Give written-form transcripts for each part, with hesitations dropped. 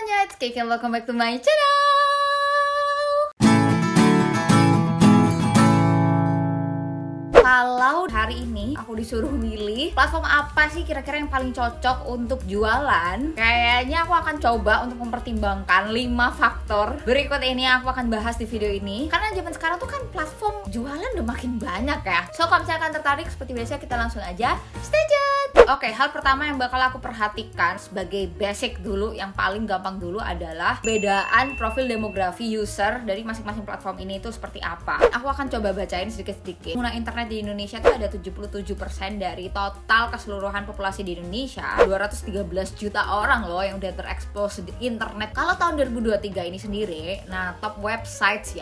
semuanya, it's Kiki and welcome back to my channel. Kalau hari ini aku disuruh milih platform apa sih kira-kira yang paling cocok untuk jualan, kayaknya aku akan coba untuk mempertimbangkan 5 faktor. Berikut ini aku akan bahas di video ini. Karena zaman sekarang tuh kan platform jualan udah makin banyak ya. So kalau misalkan tertarik, seperti biasa kita langsung aja stay tune. Oke, hal pertama yang bakal aku perhatikan sebagai basic dulu, yang paling gampang dulu adalah perbedaan profil demografi user dari masing-masing platform ini itu seperti apa. Aku akan coba bacain sedikit-sedikit. Pengguna internet di Indonesia itu ada 77% dari total keseluruhan populasi di Indonesia. 213 juta orang loh yang udah terekspos di internet. Kalau tahun 2023 ini sendiri, nah top websites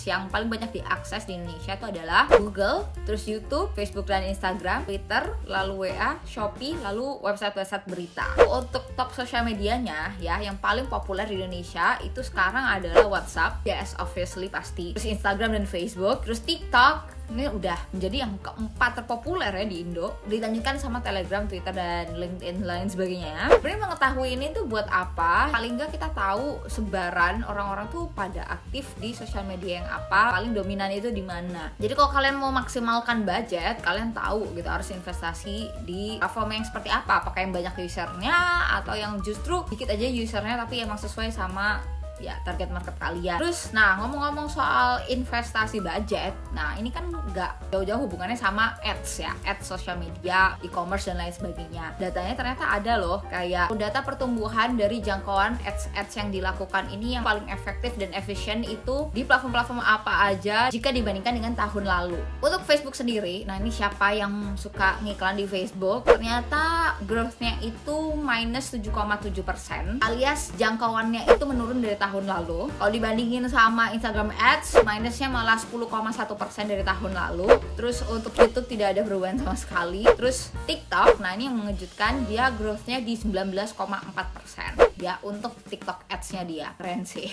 yang paling banyak diakses di Indonesia itu adalah Google, terus YouTube, Facebook dan Instagram, Twitter, lalu WA, Shopee, lalu website-website berita. Untuk top sosial medianya ya, yang paling populer di Indonesia itu sekarang adalah WhatsApp, yes obviously pasti, terus Instagram dan Facebook, terus TikTok. Ini udah menjadi yang keempat terpopuler ya di Indo, dilanjutkan sama Telegram, Twitter, dan LinkedIn lain sebagainya. Sebenarnya mengetahui ini tuh buat apa? Paling nggak kita tahu sebaran orang-orang tuh pada aktif di sosial media yang apa, paling dominan itu di mana. Jadi kalau kalian mau maksimalkan budget, kalian tahu gitu harus investasi di platform yang seperti apa. Apakah yang banyak usernya atau yang justru dikit aja usernya tapi emang sesuai sama ya target market kalian. Terus nah, ngomong-ngomong soal investasi budget, nah ini kan nggak jauh-jauh hubungannya sama ads ya, ads sosial media, e-commerce dan lain sebagainya. Datanya ternyata ada loh, kayak data pertumbuhan dari jangkauan ads yang dilakukan ini yang paling efektif dan efisien itu di platform-platform apa aja jika dibandingkan dengan tahun lalu. Untuk Facebook sendiri, nah ini siapa yang suka ngiklan di Facebook, ternyata growth-nya itu minus 7,7%, alias jangkauannya itu menurun dari tahun lalu. Kalau dibandingin sama Instagram Ads, minusnya malah 10,1% dari tahun lalu. Terus untuk YouTube tidak ada perubahan sama sekali. Terus TikTok, nah ini yang mengejutkan, dia growth-nya di 19,4% ya untuk TikTok Ads-nya dia. Keren sih.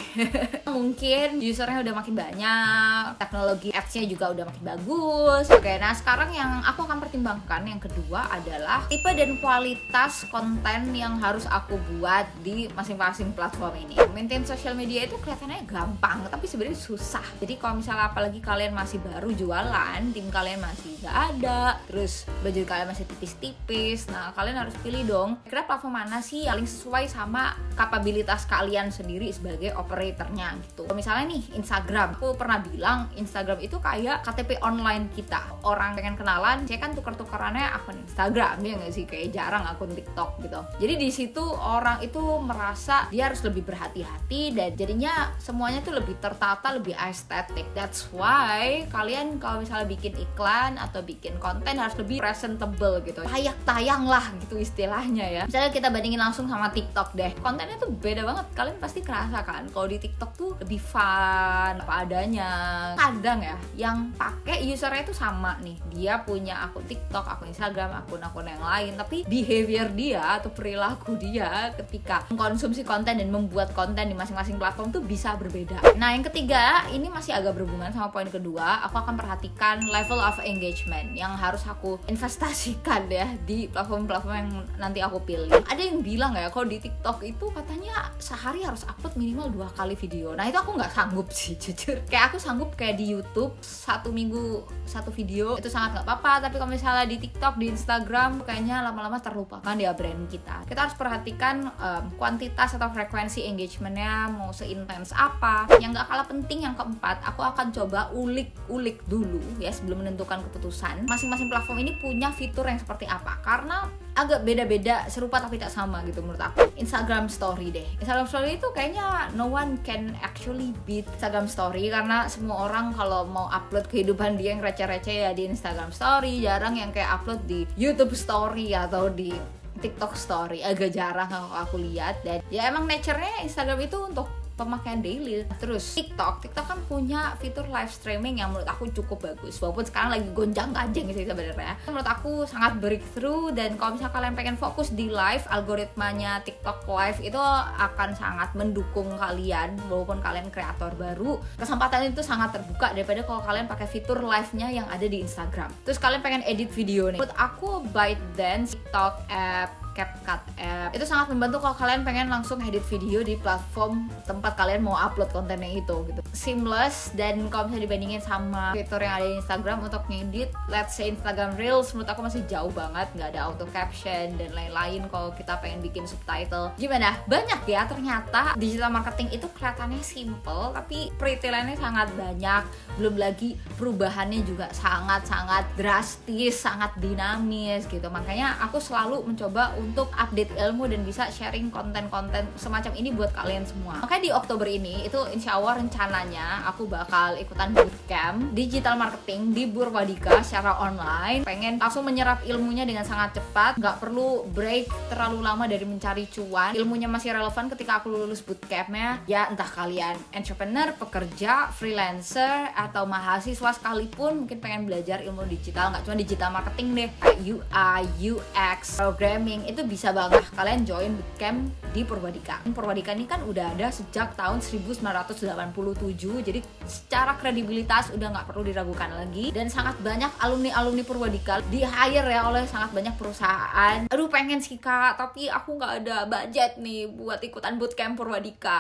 Mungkin usernya udah makin banyak, teknologi Ads-nya juga udah makin bagus. Oke, nah sekarang yang aku akan pertimbangkan yang kedua adalah tipe dan kualitas konten yang harus aku buat di masing-masing platform ini. Maintain social media itu kelihatannya gampang, tapi sebenarnya susah. Jadi kalau misalnya apalagi kalian masih baru jualan, tim kalian masih gak ada, terus budget kalian masih tipis-tipis, nah kalian harus pilih dong, kira platform mana sih yang paling sesuai sama kapabilitas kalian sendiri sebagai operatornya gitu. Kalau misalnya nih Instagram, aku pernah bilang Instagram itu kayak KTP online kita. Orang pengen kenalan, saya kan tuker-tukerannya akun Instagram, ya nggak sih, kayak jarang akun TikTok gitu. Jadi di situ orang itu merasa dia harus lebih berhati-hati dan jadinya semuanya tuh lebih tertata, lebih estetik. That's why kalian kalau misalnya bikin iklan atau bikin konten harus lebih presentable gitu, layak tayang lah gitu istilahnya ya. Misalnya kita bandingin langsung sama TikTok deh, kontennya tuh beda banget. Kalian pasti kerasa kan kalau di TikTok tuh lebih fun, apa adanya. Kadang ya yang pakai usernya itu sama nih, dia punya akun TikTok, akun Instagram, akun-akun yang lain, tapi behavior dia atau perilaku dia ketika mengkonsumsi konten dan membuat konten di masing-masing platform tuh bisa berbeda. Nah yang ketiga, ini masih agak berhubungan sama poin kedua. Aku akan perhatikan level of engagement yang harus aku investasikan ya di platform-platform yang nanti aku pilih. Ada yang bilang ya kalau di TikTok itu katanya sehari harus upload minimal 2 kali video. Nah itu aku nggak sanggup sih jujur. Kayak aku sanggup kayak di YouTube 1 minggu 1 video itu sangat nggak apa-apa, tapi kalau misalnya di TikTok, di Instagram kayaknya lama-lama terlupakan ya brand kita. Kita harus perhatikan kuantitas atau frekuensi engagementnya mau seintens apa. Yang gak kalah penting yang keempat, aku akan coba ulik dulu ya sebelum menentukan keputusan. Masing-masing platform ini punya fitur yang seperti apa, karena agak beda-beda, serupa tapi tak sama gitu menurut aku. Instagram Story deh. Instagram Story itu kayaknya no one can actually beat Instagram Story, karena semua orang kalau mau upload kehidupan dia yang receh-receh ya di Instagram Story. Jarang yang kayak upload di YouTube Story atau di TikTok Story, agak jarang kalau aku lihat. Dan ya emang nature-nya Instagram itu untuk pemakaian daily. Terus TikTok kan punya fitur live streaming yang menurut aku cukup bagus, walaupun sekarang lagi gonjang-ganjing sih sebenarnya. Menurut aku sangat breakthrough, dan kalau misalnya kalian pengen fokus di live, algoritmanya TikTok live itu akan sangat mendukung kalian walaupun kalian kreator baru. Kesempatan itu sangat terbuka daripada kalau kalian pakai fitur live-nya yang ada di Instagram. Terus kalian pengen edit video nih, menurut aku ByteDance TikTok app CapCut app. Itu sangat membantu kalau kalian pengen langsung edit video di platform tempat kalian mau upload kontennya itu gitu. Seamless, dan kalau misalnya dibandingin sama fitur yang ada di Instagram untuk ngedit, let's say Instagram Reels, menurut aku masih jauh banget, nggak ada auto caption dan lain-lain kalau kita pengen bikin subtitle. Gimana? Banyak ya ternyata digital marketing itu kelihatannya simple, tapi peritilannya sangat banyak. Belum lagi perubahannya juga sangat-sangat drastis, sangat dinamis gitu. Makanya aku selalu mencoba untuk update ilmu dan bisa sharing konten-konten semacam ini buat kalian semua. Makanya di Oktober ini itu insya Allah rencananya aku bakal ikutan bootcamp digital marketing di Purwadika secara online. Pengen langsung menyerap ilmunya dengan sangat cepat, nggak perlu break terlalu lama dari mencari cuan. Ilmunya masih relevan ketika aku lulus bootcampnya. Ya entah kalian entrepreneur, pekerja, freelancer, atau mahasiswa sekalipun mungkin pengen belajar ilmu digital, nggak cuma digital marketing deh, kayak UI, UX, programming, itu bisa banget kalian join bootcamp di Purwadika. Purwadika ini kan udah ada sejak tahun 1987, jadi secara kredibilitas udah nggak perlu diragukan lagi, dan sangat banyak alumni Purwadika di hire ya oleh sangat banyak perusahaan. Aduh pengen sih kak, tapi aku nggak ada budget nih buat ikutan bootcamp Purwadika.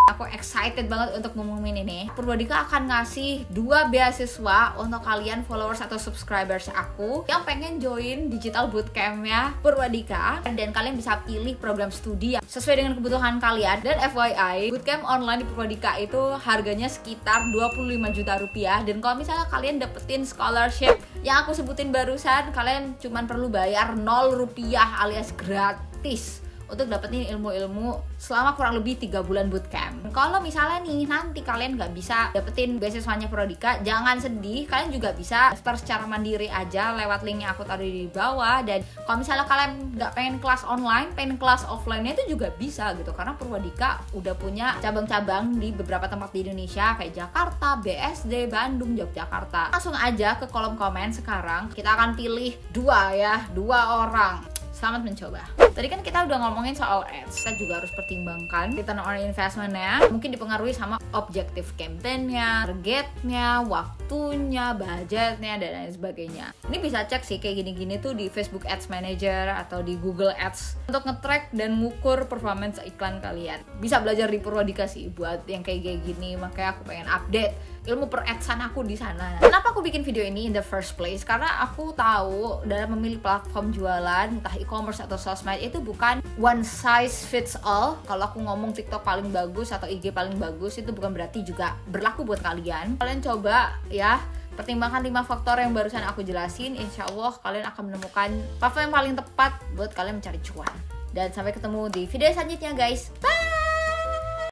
Aku excited banget untuk ngomongin ini. Purwadika akan ngasih 2 beasiswa untuk kalian followers atau subscribers aku yang pengen join digital bootcampnya Purwadika, dan kalian bisa pilih program studi sesuai dengan kebutuhan kalian. Dan FYI, bootcamp online di Purwadika itu harganya sekitar 25 juta rupiah, dan kalau misalnya kalian dapetin scholarship yang aku sebutin barusan, kalian cuma perlu bayar 0 rupiah alias gratis untuk dapetin ilmu-ilmu selama kurang lebih 3 bulan bootcamp. Kalau misalnya nih nanti kalian nggak bisa dapetin beasiswanya Purwadika, jangan sedih, kalian juga bisa daftar secara mandiri aja lewat link yang aku taruh di bawah. Dan kalau misalnya kalian nggak pengen kelas online, pengen kelas offline-nya itu juga bisa gitu, karena Purwadika udah punya cabang-cabang di beberapa tempat di Indonesia kayak Jakarta, BSD, Bandung, Yogyakarta. Langsung aja ke kolom komen sekarang, kita akan pilih 2 orang. Selamat mencoba. Tadi kan kita udah ngomongin soal ads, kita juga harus pertimbangkan return on investment-nya. Mungkin dipengaruhi sama objektif campaign-nya, targetnya, waktunya, budgetnya, dan lain sebagainya. Ini bisa cek sih kayak gini-gini tuh di Facebook Ads Manager atau di Google Ads untuk nge-track dan ngukur performance iklan kalian. Bisa belajar di Purwadika sih buat yang kayak gini, makanya aku pengen update ilmu per adsan aku di sana. Kenapa aku bikin video ini in the first place? Karena aku tahu dalam memilih platform jualan, entah e-commerce atau sosmed, itu bukan one size fits all. Kalau aku ngomong TikTok paling bagus atau IG paling bagus, itu bukan berarti juga berlaku buat kalian. Kalian coba ya, pertimbangkan 5 faktor yang barusan aku jelasin. Insya Allah kalian akan menemukan platform yang paling tepat buat kalian mencari cuan. Dan sampai ketemu di video selanjutnya guys. Bye!